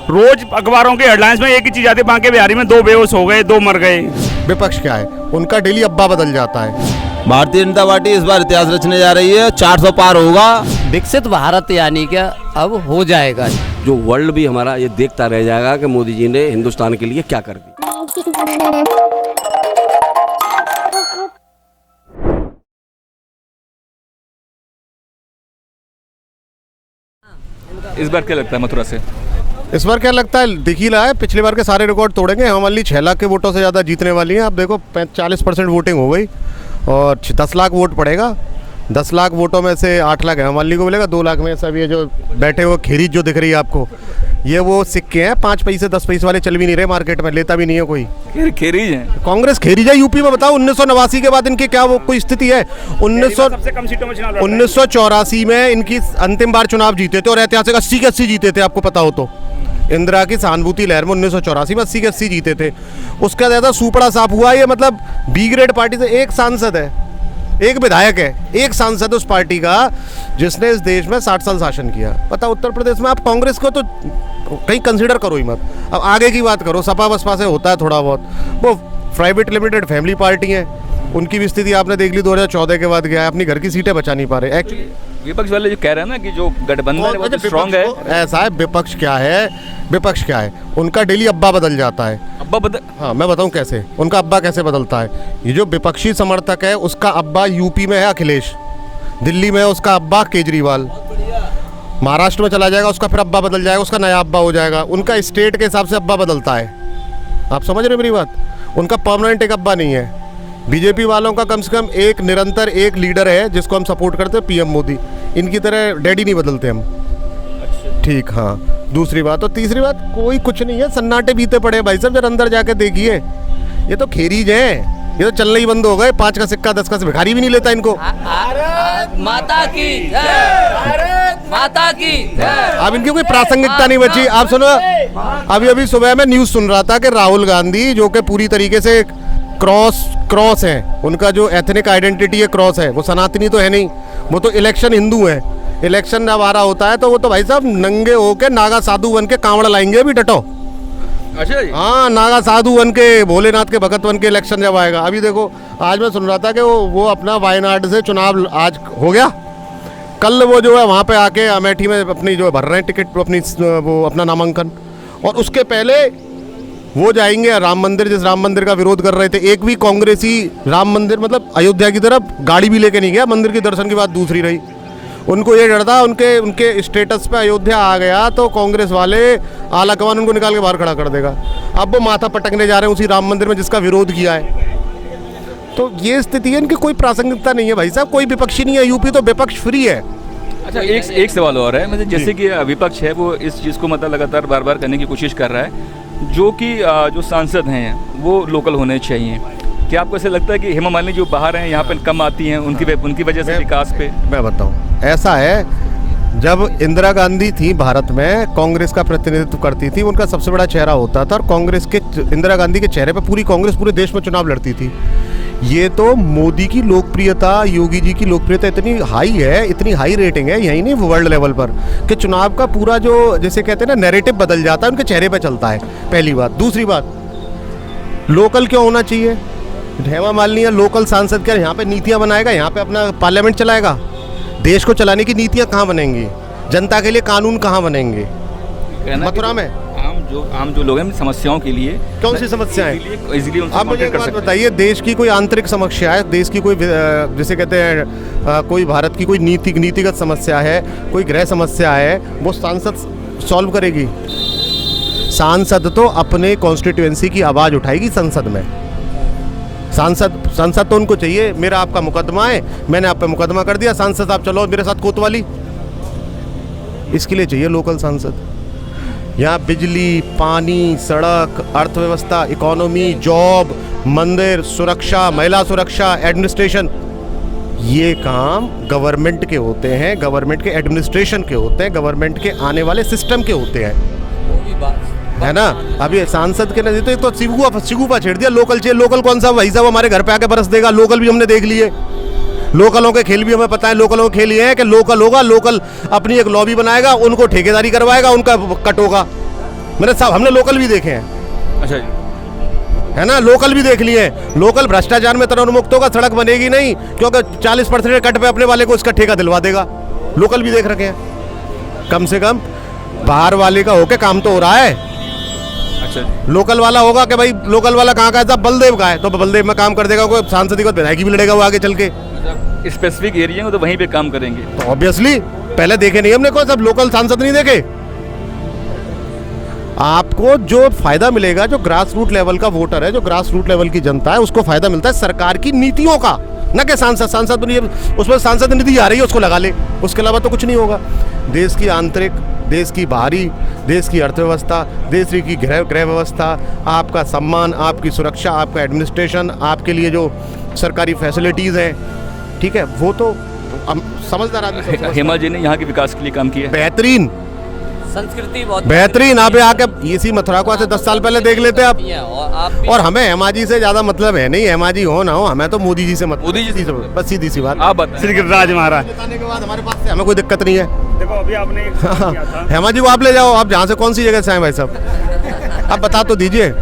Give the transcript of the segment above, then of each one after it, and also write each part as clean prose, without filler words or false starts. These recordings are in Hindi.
रोज अखबारों के हेडलाइंस में एक ही चीज आती है, बांके बिहारी में 2 बेहोश हो गए, 2 मर गए। विपक्ष क्या है, उनका डेली अब्बा बदल जाता है। भारतीय जनता पार्टी इस बार इतिहास रचने जा रही है, 400 पार होगा। विकसित भारत यानी क्या अब हो जाएगा। जो वर्ल्ड भी हमारा ये देखता रह जाएगा कि मोदी जी ने हिंदुस्तान के लिए क्या कर दिया। इस बार क्या लगता है मथुरा से? इस बार क्या लगता है, दिख ही रहा है, पिछली बार के सारे रिकॉर्ड तोड़ेंगे। हेमा मालिनी 6 लाख के वोटों से ज़्यादा जीतने वाली हैं। आप देखो 40% वोटिंग हो गई और 10 लाख वोट पड़ेगा। 10 लाख वोटों में से 8 लाख हेमा मालिनी को मिलेगा। 2 लाख में सब ये जो बैठे हुए खीरीज जो दिख रही है आपको, ये वो सिक्के हैं 5 पैसे 10 पैसे वाले, चल भी नहीं रहे मार्केट में, लेता भी नहीं है कोई। खेरीज है कांग्रेस खेरीज है यूपी में। बताओ 1989 के बाद इनकी क्या वो कोई स्थिति है? सबसे कम सीटों में चुनाव लड़ रहे हैं। 1984 में इनकी अंतिम बार चुनाव जीते थे और ऐतिहासिक 80 के 80 जीते थे, आपको पता हो तो। इंदिरा की सहानुभूति लहर में 1984 में 80 के 80 जीते थे। उसका ज़्यादा सुपड़ा साफ हुआ। ये मतलब बी ग्रेड पार्टी से एक सांसद है, एक विधायक है, एक सांसद उस पार्टी का जिसने इस देश में 60 साल शासन किया। पता उत्तर प्रदेश में आप कांग्रेस को तो कहीं कंसीडर करो ही मत। अब आगे की बात करो, सपा बसपा से होता है थोड़ा बहुत। वो प्राइवेट लिमिटेड फैमिली पार्टी है, उनकी भी स्थिति आपने देख ली 2014 के बाद गया है, अपनी घर की सीटें बचा नहीं पा रहे। एक्चुअली विपक्ष वाले जो कह रहे हैं ना कि जो गठबंधन है वो स्ट्रांग है। ऐसा है, विपक्ष क्या है, विपक्ष क्या है, उनका डेली अब्बा बदल जाता है। अब्बा बदल? हाँ, मैं बताऊं कैसे उनका अब्बा कैसे बदलता है। ये जो विपक्षी समर्थक है उसका अब्बा यूपी में है अखिलेश, दिल्ली में है उसका अब्बा केजरीवाल, महाराष्ट्र में चला जाएगा उसका फिर अब्बा बदल जाएगा, उसका नया अब्बा हो जाएगा। उनका स्टेट के हिसाब से अब्बा बदलता है। आप समझ रहे मेरी बात? उनका परमानेंट एक अब्बा नहीं है। बीजेपी वालों का कम से कम एक निरंतर एक लीडर है जिसको हम सपोर्ट करते हैं, पीएम मोदी। इनकी तरह डैडी नहीं बदलते हम। ठीक, हाँ। दूसरी बात और तीसरी बात, कोई कुछ नहीं है, सन्नाटे बीते पड़े भाई साहब। जरा अंदर जाके देखिए, ये तो खेरीज है, ये तो चलना ही बंद हो गए। 5 का सिक्का 10 का से भिखारी भी नहीं लेता इनको। माता की माता की। अब इनकी कोई प्रासंगिकता नहीं बची। आप सुनो, अभी सुबह मैं न्यूज़ सुन रहा था कि राहुल गांधी जो कि पूरी तरीके से क्रॉस है, उनका जो एथनिक आइडेंटिटी है क्रॉस है, वो सनातनी तो है नहीं, वो तो इलेक्शन हिंदू है। इलेक्शन जब आ रहा होता है तो वो तो भाई साहब नंगे होके नागा साधु बन के कांवड़ लाएंगे अभी डटो। अच्छा जी। हाँ, नागा साधु बन के, भोलेनाथ के भगत बन के इलेक्शन जब आएगा। अभी देखो, आज मैं सुन रहा था कि वो अपना वायनाड से चुनाव आज हो गया, कल वो जो है वहाँ पे आके अमेठी में अपनी जो भर रहे हैं टिकट, अपनी वो अपना नामांकन, और उसके पहले वो जाएंगे राम मंदिर, जिस राम मंदिर का विरोध कर रहे थे। एक भी कांग्रेसी राम मंदिर मतलब अयोध्या की तरफ गाड़ी भी लेके नहीं गया। मंदिर के दर्शन की बात दूसरी रही। उनको ये डर था, उनके स्टेटस पे अयोध्या आ गया तो कांग्रेस वाले आला कमान उनको निकाल के बाहर खड़ा कर देगा। अब वो माथा पटकने जा रहे हैं उसी राम मंदिर में जिसका विरोध किया है। तो ये स्थिति है, इनकी कोई प्रासंगिकता नहीं है भाई साहब, कोई विपक्षी नहीं है। यूपी तो विपक्ष फ्री है। अच्छा, एक सवाल और है, मतलब जैसे कि विपक्ष है वो इस चीज़ को मतलब लगातार बार बार करने की कोशिश कर रहा है जो कि जो सांसद हैं वो लोकल होने चाहिए। क्या आपको ऐसा लगता है कि हेमा मालिनी जो बाहर हैं यहाँ पे कम आती हैं, उनकी वजह से विकास पे? मैं बताऊँ, ऐसा है, जब इंदिरा गांधी थी भारत में, कांग्रेस का प्रतिनिधित्व करती थी, उनका सबसे बड़ा चेहरा होता था और कांग्रेस के इंदिरा गांधी के चेहरे पे पूरी कांग्रेस पूरे देश में चुनाव लड़ती थी। ये तो मोदी की लोकप्रियता, योगी जी की लोकप्रियता इतनी हाई है, इतनी हाई रेटिंग है, यही नहीं वर्ल्ड लेवल पर, कि चुनाव का पूरा जो जैसे कहते हैं ना नैरेटिव बदल जाता है, उनके चेहरे पे चलता है। पहली बात। दूसरी बात, लोकल क्यों होना चाहिए? हेमा मालिनी लोकल सांसद क्या यहाँ पे नीतियाँ बनाएगा, यहाँ पे अपना पार्लियामेंट चलाएगा? देश को चलाने की नीतियाँ कहाँ बनेंगी? जनता के लिए कानून कहाँ बनेंगे? मथुरा में आम जो लोग हैं समस्याओं के लिए, कौन सी समस्याएं? आप मुझे एक बात बताइए, देश की कोई आंतरिक समस्या है, देश की कोई जैसे कहते हैं कोई भारत की कोई नीतिगत समस्या है, कोई गृह समस्या है, वो सांसद सॉल्व करेगी? सांसद तो अपने कॉन्स्टिट्यूएंसी की आवाज़ उठाएगी संसद में। सांसद तो उनको चाहिए, मेरा आपका मुकदमा है, मैंने आप पे मुकदमा कर दिया, सांसद आप चलो मेरे साथ कोतवाली। इसके लिए चाहिए लोकल सांसद। यहाँ बिजली, पानी, सड़क, अर्थव्यवस्था, इकोनॉमी, जॉब, मंदिर, सुरक्षा, महिला सुरक्षा, एडमिनिस्ट्रेशन, ये काम गवर्नमेंट के होते हैं, गवर्नमेंट के एडमिनिस्ट्रेशन के होते हैं, गवर्नमेंट के आने वाले सिस्टम के होते हैं, है ना। अभी सांसद के नजदीक तो सिगुफा छेड़ दिया। लोकल कौन सा भाई साहब हमारे घर पे आके बरस देगा? लोकल भी हमने देख लिए, लोकलों के खेल भी हमें पता है। लोकलों के खेल ये है कि लोकल होगा, लोकल अपनी एक लॉबी बनाएगा, उनको ठेकेदारी करवाएगा, उनका कट होगा। मैंने सब हमने लोकल भी देखे हैं, अच्छा जी, है ना, लोकल भी देख लिए हैं। लोकल भ्रष्टाचार में तरह उन्मुक्त होगा, सड़क बनेगी नहीं क्योंकि 40% कट पे अपने वाले को इसका ठेका दिलवा देगा। लोकल भी देख रखे हैं। कम से कम बाहर वाले का होके काम तो हो रहा है। अच्छा जी, लोकल वाला होगा कि भाई लोकल वाला कहाँ का है, साहब बलदेव का है, तो बलदेव में काम कर देगा, कोई सांसद को विधायक भी लड़ेगा वो आगे चल के, स्पेसिफिक एरिया में तो वहीं पे काम करेंगे। तो ऑब्वियसली पहले देखे नहीं हमने, कोई सब लोकल सांसद नहीं देखे। आपको जो फायदा मिलेगा, जो ग्रास रूट लेवल का वोटर है, जो ग्रास रूट लेवल की जनता है, उसको फायदा मिलता है सरकार की नीतियों का, न कि सांसद उसमें सांसद निधि आ रही है उसको लगा ले, उसके अलावा तो कुछ नहीं होगा। देश की आंतरिक, देश की बाहरी, देश की अर्थव्यवस्था, देश की गृह व्यवस्था, आपका सम्मान, आपकी सुरक्षा, आपका एडमिनिस्ट्रेशन, आपके लिए जो सरकारी फैसिलिटीज़ हैं, ठीक है, वो तो समझदार आदमी समझता है। हेमा जी ने यहाँ के विकास के लिए काम किया है। बेहतरीन संस्कृति बहुत बेहतरीन। आप आके इसी मथुरा को आज से 10 साल पहले देख लेते आप। और हमें हेमा जी से ज्यादा मतलब है नहीं, हेमा जी हो ना हो, हमें तो मोदी जी से मतलब, मोदी जी से बस सीधी सी बात। आप बताएं। श्री गिरिराज महाराज, बताने के बाद हमारे पास से हमें कोई दिक्कत नहीं है। देखो अभी आपने एक सवाल किया था हेमा जी को आप ले जाओ, आप जहाँ से कौन सी जगह से आए भाई साहब, आप बता तो दीजिए।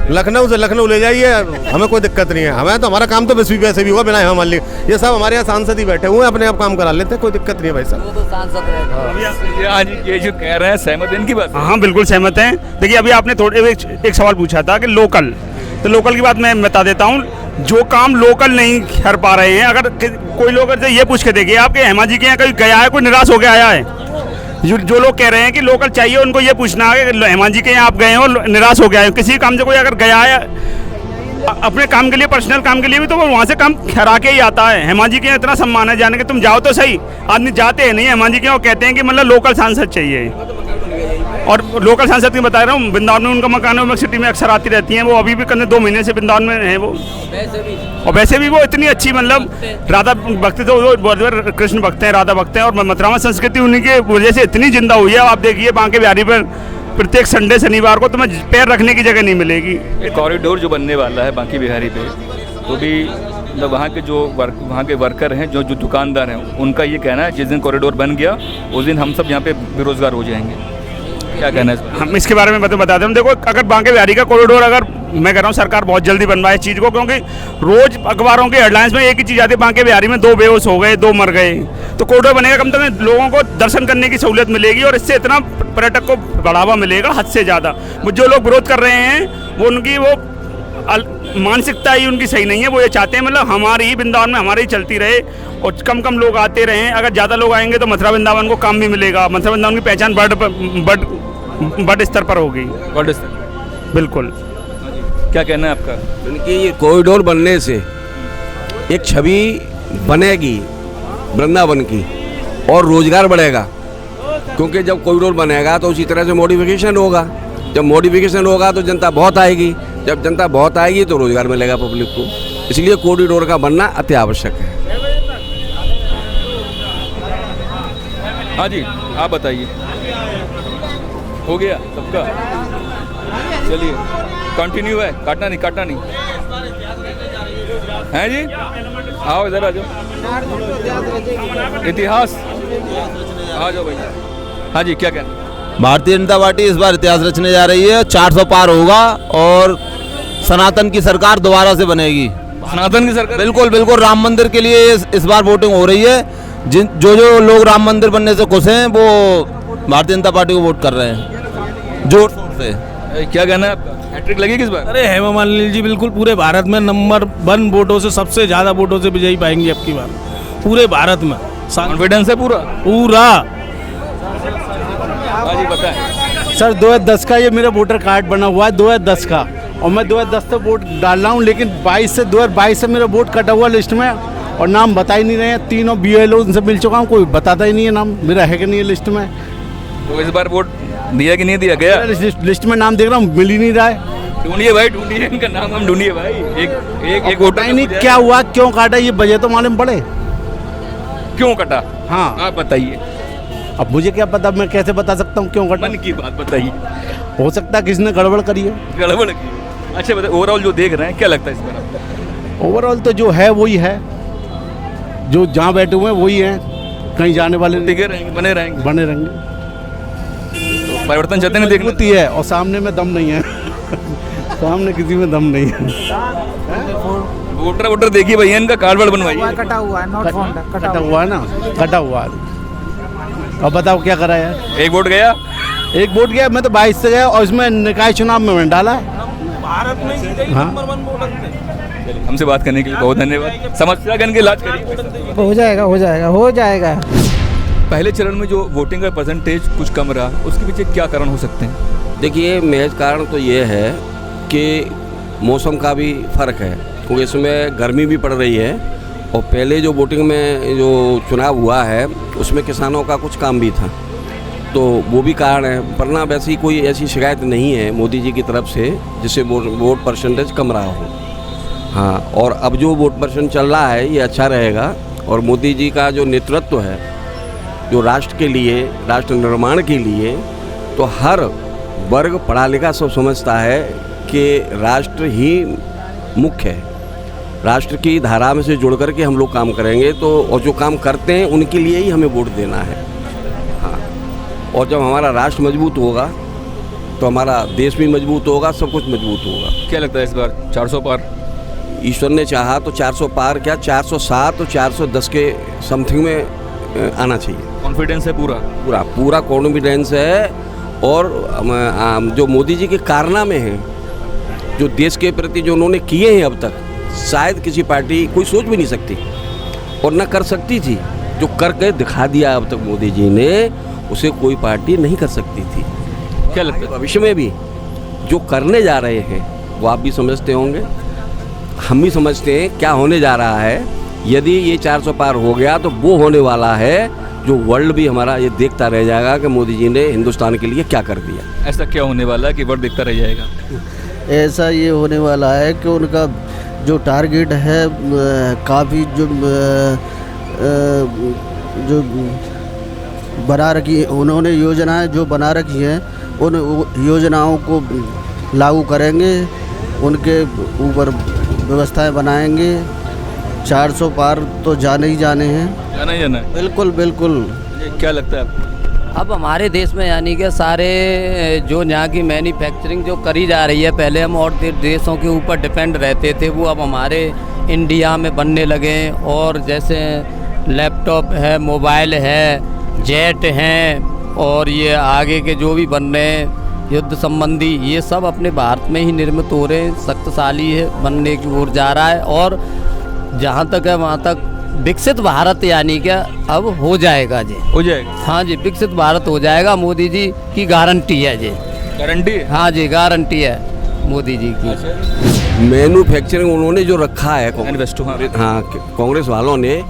लखनऊ से लखनऊ ले जाइए, हमें कोई दिक्कत नहीं है। हमें तो हमारा काम तो वैसे भी हुआ बिना हेमा मालिनी, ये सब हमारे यहाँ सांसद ही बैठे हुए हैं, अपने आप काम करा लेते हैं, कोई दिक्कत नहीं है भाई साहब। वो तो सांसद है। आज ये जो कह रहे हैं सहमत हैं इनकी बात। हाँ बिल्कुल सहमत हैं। देखिए अभी आपने थोड़े एक सवाल पूछा था कि लोकल, तो लोकल की बात मैं बता देता हूँ। जो काम लोकल नहीं कर पा रहे हैं, अगर कोई लोग अगर ये पूछ के देखिए आपके हेमा जी के यहाँ कहीं गया है, कोई निराश होकर आया है? जो लोग कह रहे हैं कि लोकल चाहिए, उनको ये पूछना है कि हेमा जी के यहाँ आप गए हो निराश हो गया है। किसी काम से कोई अगर गया है अपने काम के लिए, पर्सनल काम के लिए भी, तो वो वहाँ से काम खरा के ही आता है। हेमा जी के यहाँ इतना सम्मान है, जाने के तुम जाओ तो सही, आदमी जाते हैं नहीं हेमा जी के, वो कहते हैं कि मतलब लोकल सांसद चाहिए। और लोकल सांसद की बता रहा हूँ, वृंदावन में उनका मकान है, सिटी में अक्सर आती रहती हैं, वो अभी भी करने 2 महीने से वृंदावन में है वो। और वैसे भी वो इतनी अच्छी, मतलब राधा भक्ति, तो वो कृष्ण भक्त हैं, राधा भक्त हैं, और मथुरा में संस्कृति उन्हीं की वजह से इतनी जिंदा हुई है। आप देखिए बांके बिहारी पर प्रत्येक संडे शनिवार को तुम्हें पैर रखने की जगह नहीं मिलेगी। कॉरिडोर जो बनने वाला है बांके बिहारी पे, तो भी मतलब वहाँ के जो वहाँ के वर्कर हैं, जो दुकानदार हैं, उनका ये कहना है जिस दिन कॉरिडोर बन गया उस दिन हम सब यहाँ पे बेरोजगार हो जाएंगे। क्या कहना है? हम इसके बारे में बताते हैं। देखो अगर बांके बिहारी का कॉरिडोर, अगर मैं कह रहा हूँ सरकार बहुत जल्दी बनवाए इस चीज़ को, क्योंकि रोज अखबारों के हेडलाइंस में एक ही चीज़ आती है, बांके बिहारी में 2 बेहोश हो गए, 2 मर गए। तो कॉरिडोर बनेगा, कम से कम लोगों को दर्शन करने की सहूलियत मिलेगी, और इससे इतना पर्यटक को बढ़ावा मिलेगा हद से ज़्यादा। जो लोग विरोध कर रहे हैं वो उनकी वो मानसिकता ही उनकी सही नहीं है। वो ये चाहते हैं मतलब हमारी ही वृंदावन में हमारी ही चलती रहे और कम लोग आते रहें। अगर ज़्यादा लोग आएंगे तो मथुरा वृंदावन को काम भी मिलेगा, मथुरा वृंदावन की पहचान बड़ स्तर पर होगी। बिल्कुल। क्या कहना है आपका? उनकी ये कॉरिडोर बनने से एक छवि बनेगी वृंदावन की और रोजगार बढ़ेगा, क्योंकि जब कॉरिडोर बनेगा तो उसी तरह से मॉडिफिकेशन होगा। जब मॉडिफिकेशन होगा तो जनता बहुत आएगी, जब जनता बहुत आएगी तो रोजगार मिलेगा पब्लिक को। इसलिए कॉरिडोर का बनना अति आवश्यक है। हाँ जी, आप बताइए। हो गया सबका? चलिए कंटिन्यू है, काटना नहीं हैं जी। आओ इधर आ जाओ, इतिहास आ जाओ भैया। हाँ जी, क्या कहना? भारतीय जनता पार्टी इस बार इतिहास रचने जा रही है। 400 पार होगा और सनातन की सरकार दोबारा से बनेगी। सनातन की सरकार? बिल्कुल राम मंदिर के लिए इस बार वोटिंग हो रही है। जो लोग राम मंदिर बनने से खुश हैं वो भारतीय जनता पार्टी को वोट कर रहे हैं जोर शोर से। क्या कहना है? हैट्रिक लगेगी इस बार? अरे हेमा मालिनी जी बिल्कुल पूरे भारत में नंबर 1 वोटों से, सबसे ज्यादा वोटों से विजयी पाएंगे अब की बार पूरे भारत में। कॉन्फिडेंस है पूरा? हाँ जी बताएं। सर 2010 का ये मेरा वोटर कार्ड बना हुआ है, 2010 का, और मैं 2010 से वोट डाल रहा हूँ, लेकिन 2022 से मेरा वोट कटा हुआ लिस्ट में, और नाम बता ही नहीं रहे हैं। 3 BLO उनसे मिल चुका हूँ, कोई बताता ही नहीं है नाम मेरा है कि नहीं है लिस्ट में। तो इस बार वोट दिया कि नहीं दिया गया? लिस्ट में नाम देख रहा हूँ, मिल ही नहीं रहा है। ढूंढिए भाई, ढूंढिए इनका नाम, हम ढूंढिए भाई। एक वोटर नहीं क्या हुआ, क्यों काटा, ये वजह तो मालूम पड़े क्यों कटा। हाँ आप बताइए। अब मुझे क्या पता, मैं कैसे बता सकता हूँ क्यों कटा? मन की बात बताइए। हो सकता है किसी ने गड़बड़ करी है। गड़बड़ की? अच्छा बताइए, ओवरऑल जो देख रहे हैं क्या लगता है इस बार आपको? ओवरऑल तो जो है वही है, जो जहाँ बैठे हुए हैं वही हैं, कहीं जाने वाले टिके रहेंगे, बने रहेंगे। बने रहेंगे। परिवर्तन चाहते हैं देखना होती है और सामने में दम नहीं है सामने किसी में दम नहीं है। वोटर देखिए भैया, इनका कार्ड वार्ड बनवाइए। कटा हुआ है, नॉट फाउंड, कटा हुआ है ना, कटा हुआ है। अब बताओ क्या करा यार। एक वोट गया, एक वोट गया, मैं तो 22 से गया और इसमें निकाय चुनाव में मैंने डाला। हाँ, हमसे बात करने के लिए बहुत धन्यवाद। समस्या का इनके इलाज करिए। हो जाएगा, हो जाएगा, हो जाएगा। पहले चरण में जो वोटिंग का परसेंटेज कुछ कम रहा, उसके पीछे क्या कारण हो सकते हैं? देखिए, महज कारण तो ये है कि मौसम का भी फ़र्क है, क्योंकि इसमें गर्मी भी पड़ रही है और पहले जो वोटिंग में जो चुनाव हुआ है उसमें किसानों का कुछ काम भी था, तो वो भी कारण है। वरना वैसी कोई ऐसी शिकायत नहीं है मोदी जी की तरफ से जिससे वोट परसेंटेज कम रहा हो। हाँ, और अब जो वोट परसेंट चल रहा है ये अच्छा रहेगा और मोदी जी का जो नेतृत्व है जो राष्ट्र के लिए, राष्ट्र निर्माण के लिए, तो हर वर्ग पढ़ा लिखा सब समझता है कि राष्ट्र ही मुख्य है। राष्ट्र की धारा में से जुड़ करके हम लोग काम करेंगे तो, और जो काम करते हैं उनके लिए ही हमें वोट देना है। हाँ, और जब हमारा राष्ट्र मजबूत होगा तो हमारा देश भी मजबूत होगा, सब कुछ मजबूत होगा। क्या लगता है इस बार 400 पार? ईश्वर ने चाहा तो 400 पार, क्या 407 और 410 के समथिंग में आना चाहिए। कॉन्फिडेंस है पूरा कॉन्फिडेंस है। और जो मोदी जी के कारनामे हैं, जो देश के प्रति जो उन्होंने किए हैं अब तक, शायद किसी पार्टी कोई सोच भी नहीं सकती और न कर सकती थी। जो करके दिखा दिया अब तक मोदी जी ने, उसे कोई पार्टी नहीं कर सकती थी। क्या लगता है भविष्य में भी जो करने जा रहे हैं वो आप भी समझते होंगे, हम भी समझते हैं क्या होने जा रहा है। यदि ये 400 पार हो गया तो वो होने वाला है जो वर्ल्ड भी हमारा ये देखता रह जाएगा कि मोदी जी ने हिंदुस्तान के लिए क्या कर दिया। ऐसा क्या होने वाला है कि वर्ल्ड देखता रह जाएगा? ऐसा ये होने वाला है कि उनका जो टारगेट है काफ़ी जो बना रखी उन्होंने योजनाएं जो बना रखी हैं, उन योजनाओं को लागू करेंगे, उनके ऊपर व्यवस्थाएं बनाएंगे। 400 पार तो जाने ही जाने हैं, जाना ही जाना है। बिल्कुल बिल्कुल। क्या लगता है आपको? अब हमारे देश में यानी कि सारे जो यहाँ की मैन्युफैक्चरिंग जो करी जा रही है, पहले हम और देशों के ऊपर डिपेंड रहते थे, वो अब हमारे इंडिया में बनने लगे। और जैसे लैपटॉप है, मोबाइल है, जेट हैं और ये आगे के जो भी बन रहे हैं युद्ध संबंधी, ये सब अपने भारत में ही निर्मित हो रहे हैं। शक्तिशाली है, बनने की ओर जा रहा है और जहाँ तक है वहाँ तक विकसित भारत यानी क्या अब हो जाएगा जी। हो जाएगा? हाँ जी, विकसित भारत हो जाएगा, मोदी जी की गारंटी है जी। गारंटी? हाँ जी, गारंटी है मोदी जी की। मैन्युफैक्चरिंग उन्होंने जो रखा है मैनिफेस्टो, हाँ, कांग्रेस वालों ने,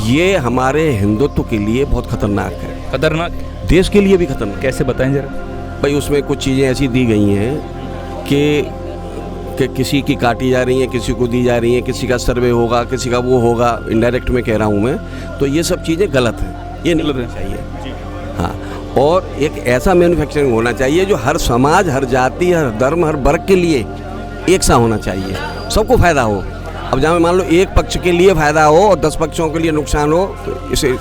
ये हमारे हिंदुत्व के लिए बहुत खतरनाक है। खतरनाक? देश के लिए भी खतरनाक। कैसे बताएं जरा? भाई उसमें कुछ चीज़ें ऐसी दी गई हैं कि किसी की काटी जा रही हैं, किसी को दी जा रही हैं, किसी का सर्वे होगा, किसी का वो होगा, इनडायरेक्ट में कह रहा हूँ मैं, तो ये सब चीज़ें गलत हैं, ये नहीं होना चाहिए। हाँ, और एक ऐसा मैन्युफैक्चरिंग होना चाहिए जो हर समाज, हर जाति, हर धर्म, हर वर्ग के लिए एक सा होना चाहिए, सबको फ़ायदा हो। अब जहाँ मान लो एक पक्ष के लिए फ़ायदा हो और 10 पक्षों के लिए नुकसान हो, तो इसे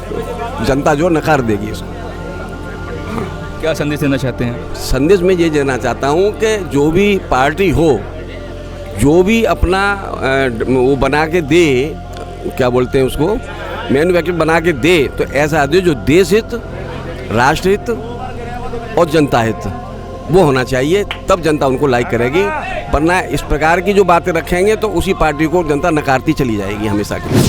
जनता जो नकार देगी इसको। क्या संदेश देना चाहते हैं? संदेश में ये देना चाहता हूँ कि जो भी पार्टी हो, जो भी अपना वो बना के दे, क्या बोलते हैं उसको, मैन्युफैक्चर बना के दे, तो ऐसा दे जो देश हित, राष्ट्र हित और जनता हित वो होना चाहिए, तब जनता उनको लाइक करेगी। वरना इस प्रकार की जो बातें रखेंगे तो उसी पार्टी को जनता नकारती चली जाएगी हमेशा के लिए।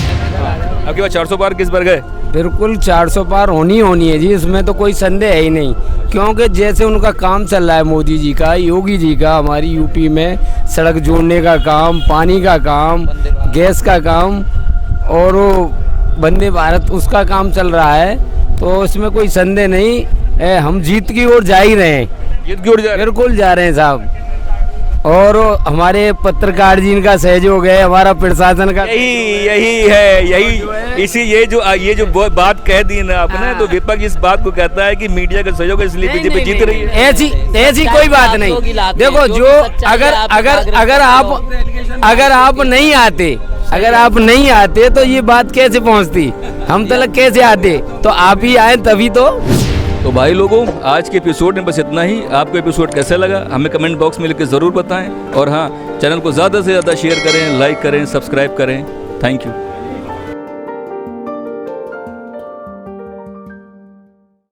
आपके पास 400 पार किस पर गए? बिल्कुल 400 पार होनी है जी, इसमें तो कोई संदेह है ही नहीं। क्योंकि जैसे उनका काम चल रहा है मोदी जी का, योगी जी का, हमारी यूपी में सड़क जोड़ने का काम, पानी का काम, गैस का काम और वंदे भारत उसका काम चल रहा है, तो इसमें कोई संदेह नहीं है। हम जीत की ओर जा ही रहे हैं, जीत की ओर जा रहे हैं, बिल्कुल जा रहे हैं साहब। और हमारे पत्रकार जी का सहयोग है, हमारा प्रशासन का, यही इसी ये जो बात कह दी ना आपने, तो विपक्ष इस बात को कहता है कि मीडिया का सहयोग इसलिए बीजेपी जीत रही है। ऐसी कोई बात नहीं। देखो, जो अगर आप नहीं आते तो ये बात कैसे पहुंचती, हम तक कैसे आते, तो आप ही आए तभी तो। तो भाई लोगों, आज के एपिसोड में बस इतना ही। आपको एपिसोड कैसा लगा हमें कमेंट बॉक्स में लिख के ज़रूर बताएं। और हाँ, चैनल को ज़्यादा से ज़्यादा शेयर करें, लाइक करें, सब्सक्राइब करें। Thank you.